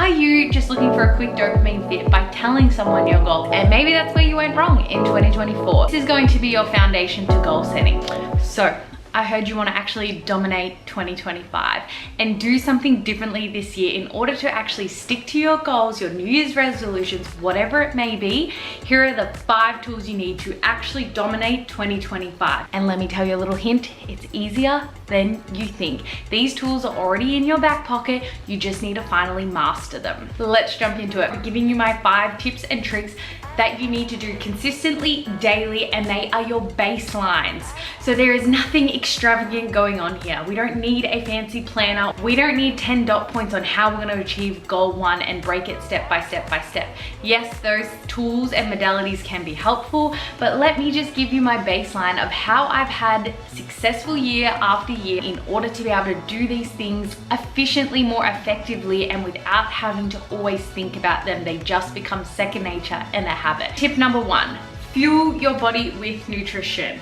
are you just looking for a quick dopamine hit by telling someone your goal? And maybe that's where you went wrong in 2024. This is going to be your foundation to goal setting. So I heard you want to actually dominate 2025 and do something differently this year in order to actually stick to your goals, your New Year's resolutions, whatever it may be. Here are the 5 tools you need to actually dominate 2025. And let me tell you a little hint, it's easier than you think. These tools are already in your back pocket. You just need to finally master them. Let's jump into it. I'm giving you my 5 tips and tricks that you need to do consistently, daily, and they are your baselines. So there is nothing extravagant going on here. We don't need a fancy planner. We don't need 10 dot points on how we're gonna achieve goal 1 and break it step by step by step. Yes, those tools and modalities can be helpful, but let me just give you my baseline of how I've had successful year after year in order to be able to do these things efficiently, more effectively, and without having to always think about them. They just become second nature and a habit. Tip number 1, fuel your body with nutrition.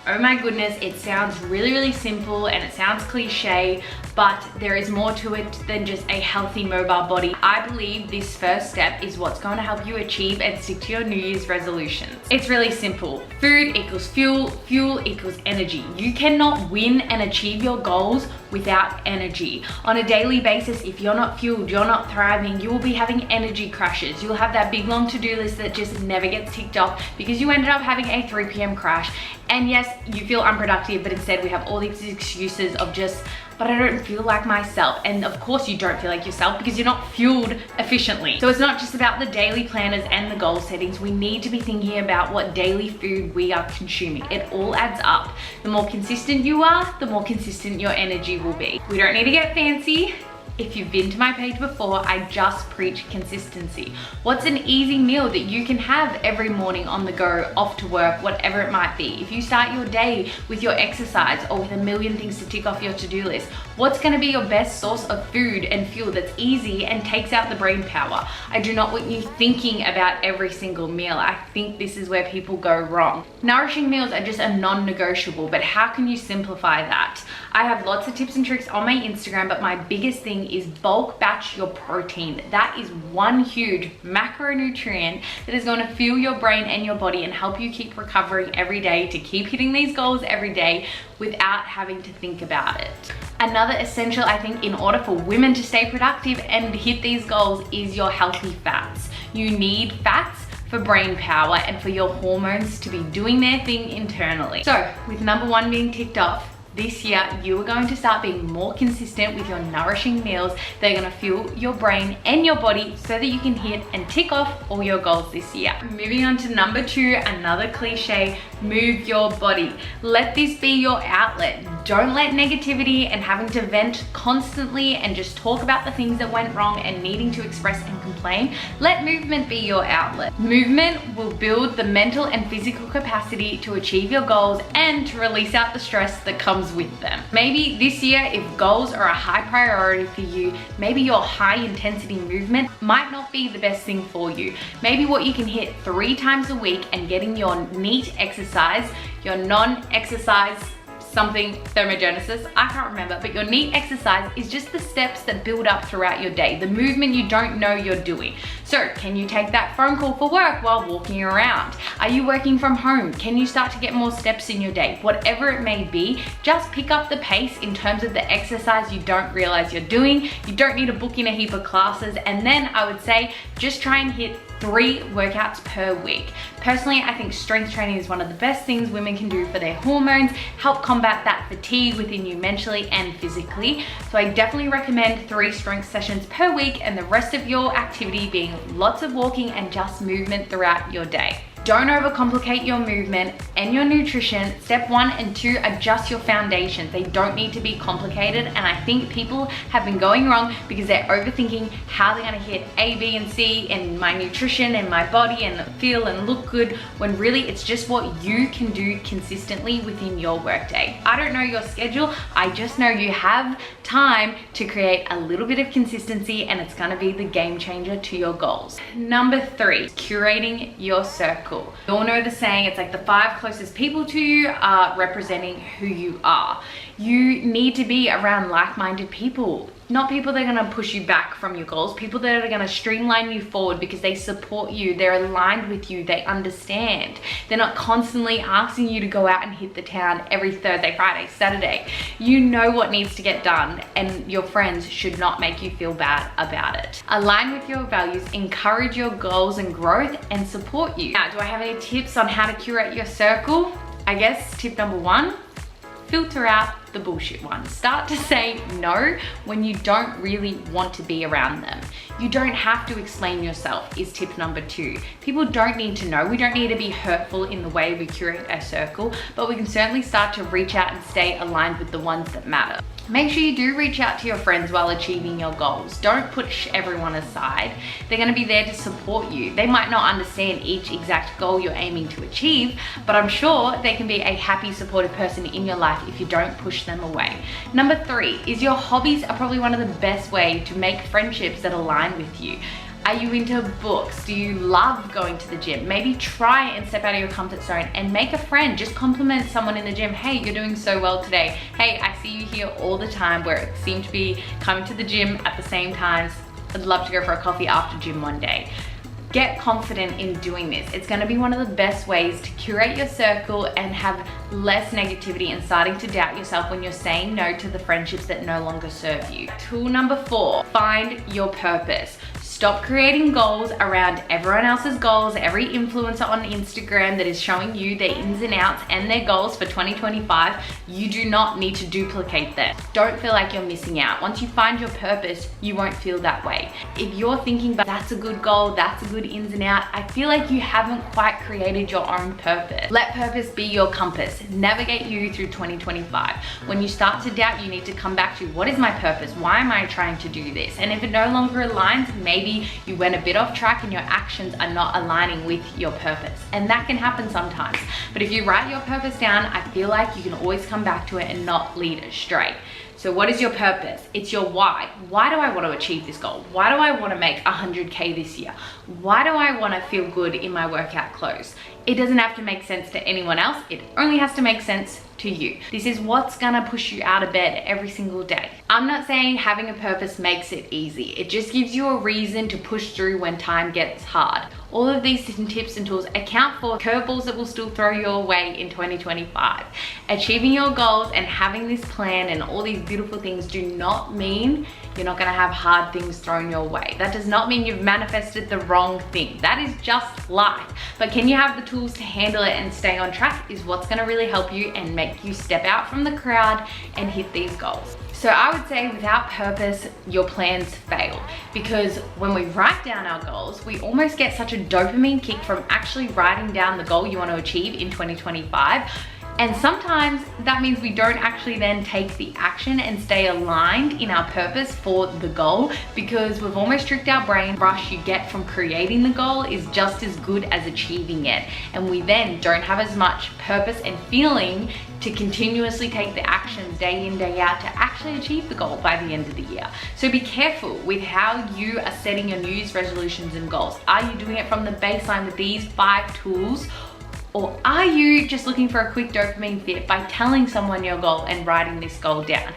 Oh my goodness, it sounds really simple and it sounds cliche, but there is more to it than just a healthy mobile body. I believe this first step is what's going to help you achieve and stick to your New Year's resolutions. It's really simple. Food equals fuel, fuel equals energy. You cannot win and achieve your goals without energy. On a daily basis, if you're not fueled, you're not thriving, you will be having energy crashes. You'll have that big long to-do list that just never gets ticked off because you ended up having a 3 p.m. crash. And yes, you feel unproductive, but instead we have all these excuses of just, but I don't feel like myself. And of course you don't feel like yourself because you're not fueled efficiently. So it's not just about the daily planners and the goal settings. We need to be thinking about what daily food we are consuming. It all adds up. The more consistent you are, the more consistent your energy will be. We don't need to get fancy. If you've been to my page before, I just preach consistency. What's an easy meal that you can have every morning on the go, off to work, whatever it might be? If you start your day with your exercise or with a million things to tick off your to-do list, what's gonna be your best source of food and fuel that's easy and takes out the brain power? I do not want you thinking about every single meal. I think this is where people go wrong. Nourishing meals are just a non-negotiable, but how can you simplify that? I have lots of tips and tricks on my Instagram, but my biggest thing is bulk batch your protein. That is one huge macronutrient that is going to fuel your brain and your body and help you keep recovering every day to keep hitting these goals every day without having to think about it. Another essential, I think, in order for women to stay productive and hit these goals is your healthy fats. You need fats for brain power and for your hormones to be doing their thing internally. So with number 1 being ticked off, this year, you are going to start being more consistent with your nourishing meals. They're gonna fuel your brain and your body so that you can hit and tick off all your goals this year. Moving on to number 2, another cliche, move your body. Let this be your outlet. Don't let negativity and having to vent constantly and just talk about the things that went wrong and needing to express and complain. Let movement be your outlet. Movement will build the mental and physical capacity to achieve your goals and to release out the stress that comes with them. Maybe this year, if goals are a high priority for you, maybe your high intensity movement might not be the best thing for you. Maybe what you can hit 3 times a week and getting your NEAT exercise, your non-exercise something thermogenesis, I can't remember, but your NEAT exercise is just the steps that build up throughout your day, the movement you don't know you're doing. So can you take that phone call for work while walking around? Are you working from home? Can you start to get more steps in your day? Whatever it may be, just pick up the pace in terms of the exercise you don't realize you're doing. You don't need to book in a heap of classes, and then I would say just try and hit 3 workouts per week. Personally, I think strength training is one of the best things women can do for their hormones, help combat that fatigue within you mentally and physically. So I definitely recommend 3 strength sessions per week and the rest of your activity being lots of walking and just movement throughout your day. Don't overcomplicate your movement and your nutrition. Step 1 and 2, adjust your foundation. They don't need to be complicated, and I think people have been going wrong because they're overthinking how they're gonna hit A, B, and C in my nutrition and my body and feel and look good, when really it's just what you can do consistently within your workday. I don't know your schedule, I just know you have time to create a little bit of consistency, and it's gonna be the game changer to your goals. Number 3, curating your circle. You all know the saying, it's like the 5 closest people to you are representing who you are. You need to be around like-minded people. Not people that are gonna push you back from your goals, people that are gonna streamline you forward because they support you, they're aligned with you, they understand. They're not constantly asking you to go out and hit the town every Thursday, Friday, Saturday. You know what needs to get done, and your friends should not make you feel bad about it. Align with your values, encourage your goals and growth, and support you. Now, do I have any tips on how to curate your circle? I guess tip number one, filter out the bullshit ones. Start to say no when you don't really want to be around them. You don't have to explain yourself is tip number two. People don't need to know. We don't need to be hurtful in the way we curate our circle, but we can certainly start to reach out and stay aligned with the ones that matter. Make sure you do reach out to your friends while achieving your goals. Don't push everyone aside. They're gonna be there to support you. They might not understand each exact goal you're aiming to achieve, but I'm sure they can be a happy, supportive person in your life if you don't push them away. Number three is your hobbies are probably one of the best ways to make friendships that align with you. Are you into books? Do you love going to the gym? Maybe try and step out of your comfort zone and make a friend. Just compliment someone in the gym. Hey, you're doing so well today. Hey, I see you here all the time, where it seem to be coming to the gym at the same times. I'd love to go for a coffee after gym one day. Get confident in doing this. It's gonna be one of the best ways to curate your circle and have less negativity and starting to doubt yourself when you're saying no to the friendships that no longer serve you. Tool number four, find your purpose. Stop creating goals around everyone else's goals. Every influencer on Instagram that is showing you their ins and outs and their goals for 2025, you do not need to duplicate them. Don't feel like you're missing out. Once you find your purpose, you won't feel that way. If you're thinking, but that's a good goal, that's a good ins and out, I feel like you haven't quite created your own purpose. Let purpose be your compass. Navigate you through 2025. When you start to doubt, you need to come back to, what is my purpose? Why am I trying to do this? And if it no longer aligns, maybe you went a bit off track and your actions are not aligning with your purpose. And that can happen sometimes. But if you write your purpose down, I feel like you can always come back to it and not lead astray. So what is your purpose? It's your why. Why do I want to achieve this goal? Why do I want to make 100K this year? Why do I want to feel good in my workout clothes? It doesn't have to make sense to anyone else. It only has to make sense to you. This is what's gonna push you out of bed every single day. I'm not saying having a purpose makes it easy. It just gives you a reason to push through when time gets hard. All of these tips and tools account for curveballs that will still throw your way in 2025. Achieving your goals and having this plan and all these beautiful things do not mean you're not gonna have hard things thrown your way. That does not mean you've manifested the wrong thing. That is just life. But can you have the tools to handle it and stay on track is what's gonna really help you and make you step out from the crowd and hit these goals. So I would say without purpose, your plans fail, because when we write down our goals, we almost get such a dopamine kick from actually writing down the goal you want to achieve in 2025. And sometimes that means we don't actually then take the action and stay aligned in our purpose for the goal, because we've almost tricked our brain. The rush you get from creating the goal is just as good as achieving it. And we then don't have as much purpose and feeling to continuously take the actions day in, day out to actually achieve the goal by the end of the year. So be careful with how you are setting your New Year's resolutions and goals. Are you doing it from the baseline with these 5 tools? Or are you just looking for a quick dopamine hit by telling someone your goal and writing this goal down?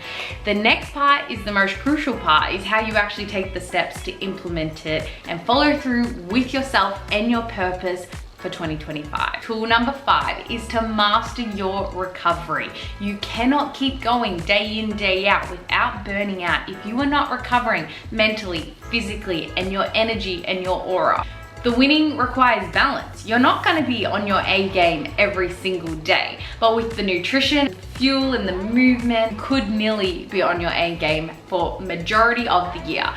The next part is the most crucial part, is how you actually take the steps to implement it and follow through with yourself and your purpose for 2025. Tool number 5 is to master your recovery. You cannot keep going day in, day out without burning out if you are not recovering mentally, physically, and your energy and your aura. The winning requires balance. You're not gonna be on your A game every single day, but with the nutrition, fuel, and the movement, could nearly be on your A game for majority of the year.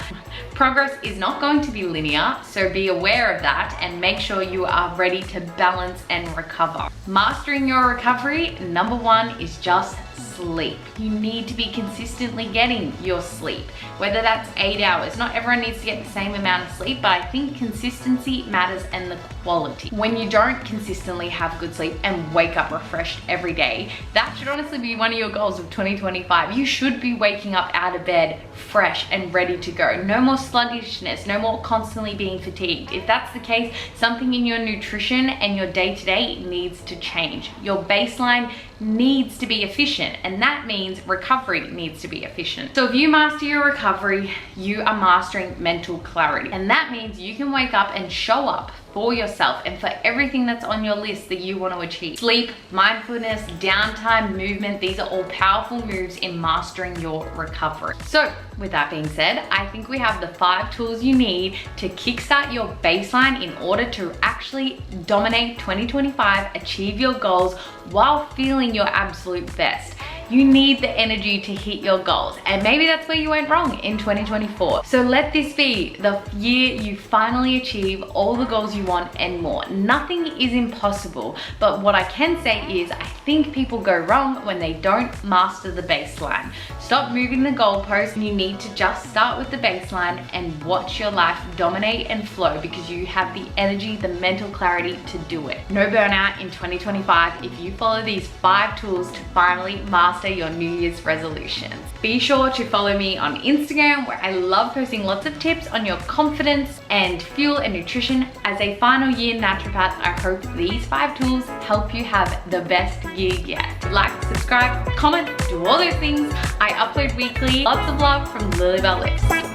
Progress is not going to be linear, so be aware of that and make sure you are ready to balance and recover. Mastering your recovery, number 1 is just sleep. You need to be consistently getting your sleep, whether that's 8 hours. Not everyone needs to get the same amount of sleep, but I think consistency matters and the quality. When you don't consistently have good sleep and wake up refreshed every day, that should honestly be one of your goals of 2025. You should be waking up out of bed fresh and ready to go. No more sluggishness, no more constantly being fatigued. If that's the case, something in your nutrition and your day-to-day needs to change. Your baseline needs to be efficient, and that means recovery needs to be efficient. So if you master your recovery, you are mastering mental clarity, and that means you can wake up and show up for yourself and for everything that's on your list that you want to achieve. Sleep, mindfulness, downtime, movement, these are all powerful moves in mastering your recovery. So with that being said, I think we have the 5 tools you need to kickstart your baseline in order to actually dominate 2025, achieve your goals while feeling your absolute best. You need the energy to hit your goals, and maybe that's where you went wrong in 2024. So let this be the year you finally achieve all the goals you want and more. Nothing is impossible, but what I can say is I think people go wrong when they don't master the baseline. Stop moving the goalposts. You need to just start with the baseline and watch your life dominate and flow, because you have the energy, the mental clarity to do it. No burnout in 2025 if you follow these 5 tools to finally master your New Year's resolutions. Be sure to follow me on Instagram, where I love posting lots of tips on your confidence and fuel and nutrition. As a final year naturopath, I hope these 5 tools help you have the best year yet. Like, subscribe, comment, do all those things. I upload weekly. Lots of love from Lilybelle Lips.